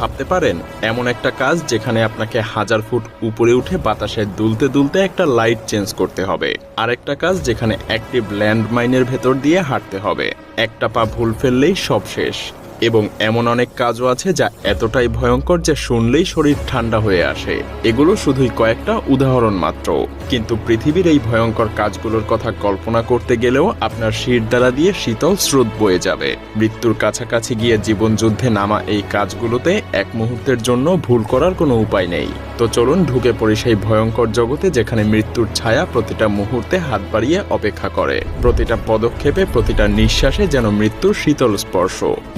ভাবতে পারেন? এমন একটা কাজ যেখানে আপনাকে 1000 ফুট উপরে উঠে বাতাসে দুলতে দুলতে একটা লাইট চেঞ্জ করতে হবে। আরেকটা কাজ যেখানে অ্যাক্টিভ ল্যান্ডমাইনের ভেতর দিয়ে হাঁটতে হবে। একটা পা ভুল ফেললেই সব শেষ। এবং এমন অনেক কাজও আছে যা এতটাই ভয়ঙ্কর যে শুনলেই শরীর ঠান্ডা হয়ে আসে। এগুলো শুধুই কয়েকটা উদাহরণ মাত্র, কিন্তু পৃথিবীর এই ভয়ঙ্কর কাজগুলোর কথা কল্পনা করতে গেলেও আপনার শিরদাঁড়া দিয়ে শীতল স্রোত বয়ে যাবে। মৃত্যুর কাছাকাছি গিয়ে জীবনযুদ্ধে নামা এই কাজগুলোতে এক মুহূর্তের জন্য ভুল করার কোনো উপায় নেই। তো চলুন ঢুকে পড়ি সেই ভয়ঙ্কর জগতে যেখানে মৃত্যুর ছায়া প্রতিটা মুহূর্তে হাত বাড়িয়ে অপেক্ষা করে। প্রতিটা পদক্ষেপে, প্রতিটা নিঃশ্বাসে যেন মৃত্যুর শীতল স্পর্শ,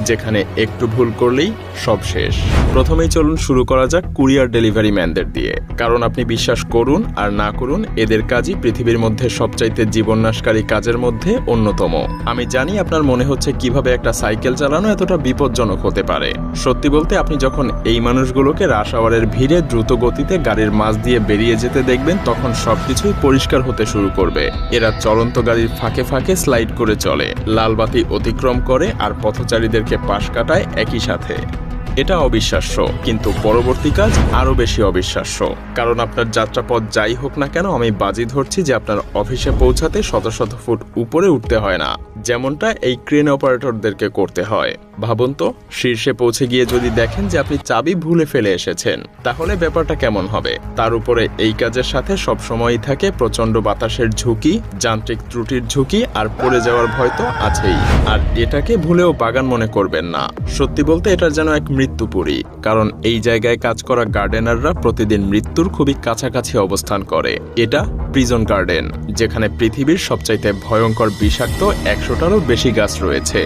যেখানে একটু ভুল করলেই সব শেষ। প্রথমেই চলুন শুরু করা যাক কুরিয়ার ডেলিভারি ম্যানদের দিয়ে। কারণ আপনি বিশ্বাস করুন আর না করুন, এদের কাজই পৃথিবীর মধ্যে সবচাইতে জীবননাশকারী কাজের মধ্যে অন্যতম। আমি জানি আপনার মনে হচ্ছে কিভাবে একটা সাইকেল চালানো এতটা বিপজ্জনক হতে পারে। সত্যি বলতে, আপনি যখন এই মানুষগুলোকে রাশ আওয়ারের ভিড়ে দ্রুত গতিতে গাড়ির মাঝ দিয়ে বেরিয়ে যেতে দেখবেন, তখন সবকিছুই পরিষ্কার হতে শুরু করবে। এরা চলন্ত গাড়ির ফাঁকে ফাঁকে স্লাইড করে চলে, লাল বাতি অতিক্রম করে আর পথচারীদেরকে পাশ কাটায় একই সাথে। এটা অবিশ্বাস্য, কিন্তু পরবর্তী কাজ আরো বেশি অবিশ্বাস্য। কারণ আপনার যাত্রাপথ যাই হোক না কেন, আমি বাজি ধরছি যে আপনার অফিসে পৌঁছাতে শত শত ফুট উপরে উঠতে হয় না, যেমনটা এই ক্রেন অপারেটরদেরকে করতে হয়। ভাবুন তো, শীর্ষে পৌঁছে গিয়ে যদি দেখেন যে আপনি চাবি ভুলে ফেলে এসেছেন, তাহলে ব্যাপারটা কেমন হবে? তার উপরে এই কাজের সাথে সবসময়ই থাকে প্রচন্ড বাতাসের ঝুঁকি, যান্ত্রিক ত্রুটির ঝুঁকি আর পড়ে যাওয়ার ভয় তো আছেই। আর এটাকে ভুলেও বাগান মনে করবেন না। সত্যি বলতে, এটার যেন এক মৃত্যুপুরী। কারণ এই জায়গায় কাজ করা গার্ডেনাররা প্রতিদিন মৃত্যুর খুবই কাছাকাছি অবস্থান করে। এটা প্রিজন গার্ডেন, যেখানে পৃথিবীর সবচাইতে ভয়ঙ্কর বিষাক্ত 100টারও বেশি গাছ রয়েছে।